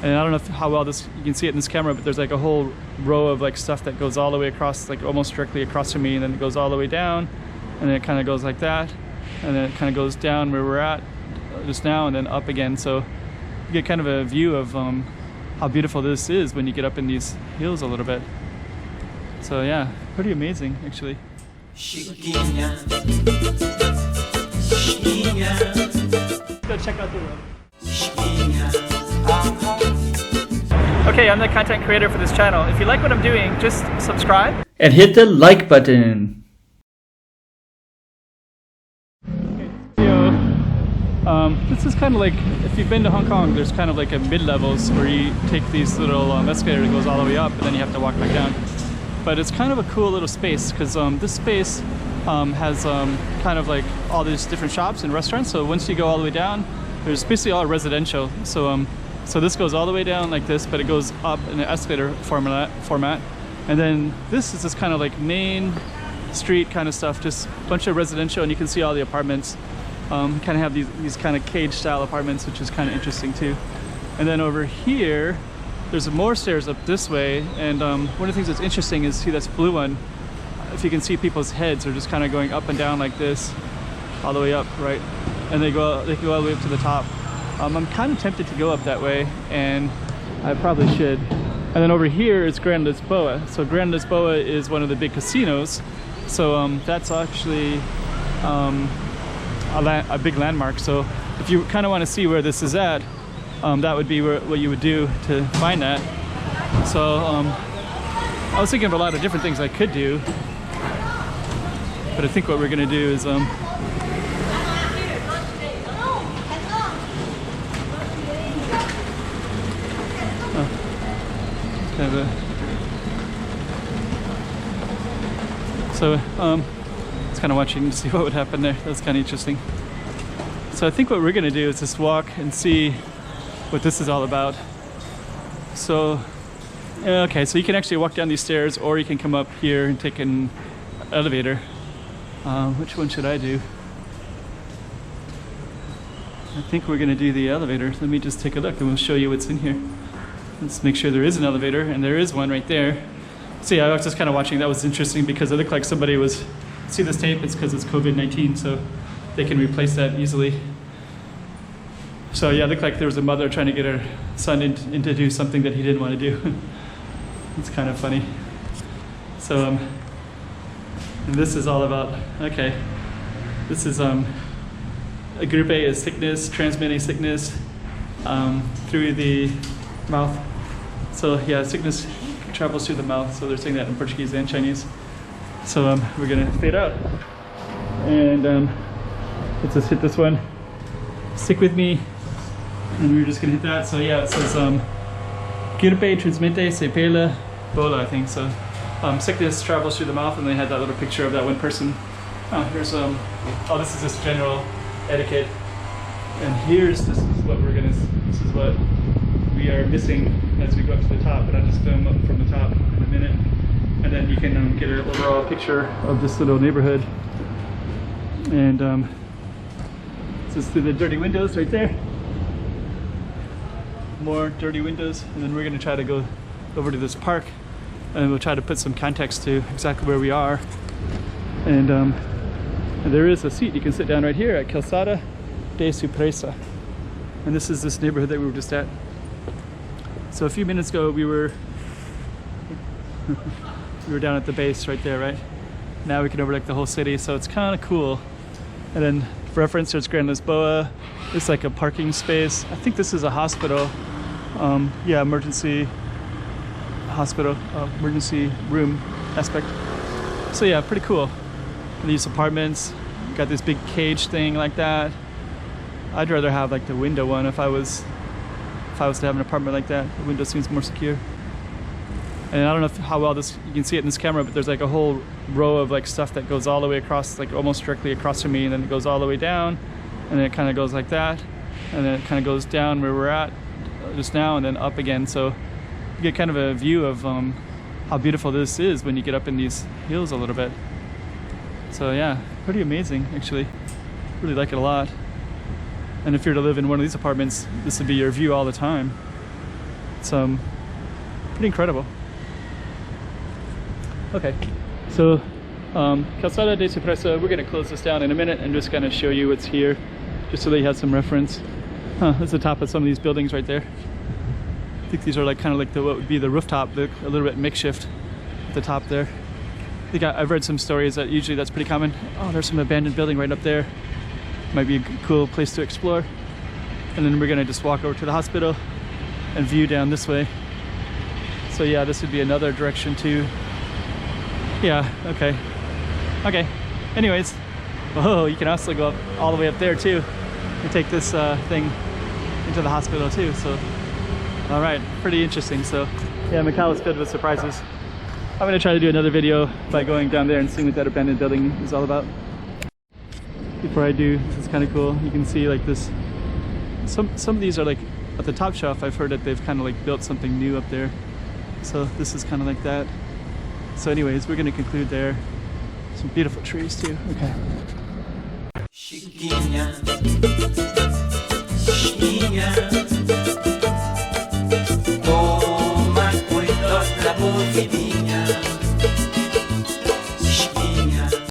And I don't know how well you can see it in this camera, but there's like a whole row of like stuff that goes all the way across, like almost directly across from me, and then it goes all the way down, and then it kind of goes like that, and then it kind of goes down where we're at just now, and then up again. So you get kind of a view of how beautiful this is when you get up in these hills a little bit. So yeah, pretty amazing actually. Go check out the road. Okay, I'm the content creator for this channel. If you like what I'm doing, just subscribe and hit the like button. This is kind of like, if you've been to Hong Kong, there's kind of like a mid-levels where you take these little escalator that goes all the way up and then you have to walk back down. But it's kind of a cool little space because this space has kind of like all these different shops and restaurants. So once you go all the way down, there's basically all residential. So this goes all the way down like this, but it goes up in an escalator format. And then this is this kind of like main street kind of stuff, just a bunch of residential, and you can see all the apartments. Kind of have these kind of cage style apartments, which is kind of interesting too. And then over here, there's more stairs up this way. And one of the things that's interesting is, see this blue one, if you can see people's heads are just kind of going up and down like this, all the way up, right? And they can go all the way up to the top. I'm kind of tempted to go up that way, and I probably should. And then over here is Grand Lisboa. So Grand Lisboa is one of the big casinos. So that's actually a big landmark. So if you kind of want to see where this is at, that would be what you would do to find that. So I was thinking of a lot of different things I could do, but I think what we're gonna do is it's kind of watching to see what would happen there. That's kind of interesting. So I think what we're gonna do is just walk and see what this is all about. So okay, so you can actually walk down these stairs, or you can come up here and take an elevator. Which one should I do? I think we're gonna do the elevator. Let me just take a look and we'll show you what's in here. Let's make sure there is an elevator, and there is one right there. So yeah, I was just kind of watching. That was interesting because it looked like somebody was, see this tape, it's because it's COVID-19, so they can replace that easily. So yeah, it looked like there was a mother trying to get her son in to do something that he didn't want to do. It's kind of funny. So and this is all about, okay, this is a group A is sickness, transmitting sickness through the mouth. So yeah, sickness travels through the mouth. So they're saying that in Portuguese and Chinese. So we're gonna fade out, and let's just hit this one. Stick with me, and we're just gonna hit that. So yeah, it says gripe transmite se pela bola, I think. So sickness travels through the mouth, and they had that little picture of that one person. Here's oh, this is just general etiquette, and this is what we are missing as we go up to the top. But I'll just film up from the top in a minute, and then you can get an overall picture of this little neighborhood. And this is through the dirty windows right there. More dirty windows, and then we're going to try to go over to this park, and we'll try to put some context to exactly where we are. And there is a seat you can sit down right here at Calçada de Surpresa, and this is this neighborhood that we were just at. So a few minutes ago we were down at the base right there, right? Now we can overlook the whole city, so it's kind of cool. And then for reference, there's Grand Lisboa. It's like a parking space. I think this is a hospital. Yeah, emergency hospital, emergency room aspect. So yeah, pretty cool. And these apartments got this big cage thing like that. I'd rather have like the window one if I was to have an apartment like that. The window seems more secure. And I don't know how well you can see it in this camera, but there's like a whole row of like stuff that goes all the way across, like almost directly across from me, and then it goes all the way down, and then it kind of goes like that, and then it kind of goes down where we're at just now, and then up again. So you get kind of a view of how beautiful this is when you get up in these hills a little bit. So yeah, pretty amazing actually. Really like it a lot. And if you're to live in one of these apartments, this would be your view all the time. It's pretty incredible. Okay, so Calzada de Cipresa, we're gonna close this down in a minute and just kind of show you what's here, just so that you have some reference. That's the top of some of these buildings right there. I think these are like kind of like what would be the rooftop, look a little bit makeshift at the top there. I think I've read some stories that usually that's pretty common. Oh, there's some abandoned building right up there. Might be a cool place to explore. And then we're gonna just walk over to the hospital and view down this way. So yeah, this would be another direction too. Yeah, okay. Okay, anyways. Whoa, you can also go up all the way up there too and take this thing into the hospital too, so. All right, pretty interesting. So yeah, Macau is filled with surprises. I'm gonna try to do another video by going down there and seeing what that abandoned building is all about. Before I do, this is kind of cool. You can see like this, some of these are like at the top shelf. I've heard that they've kind of like built something new up there. So this is kind of like that. So anyways, we're gonna conclude there. Some beautiful trees too. Okay.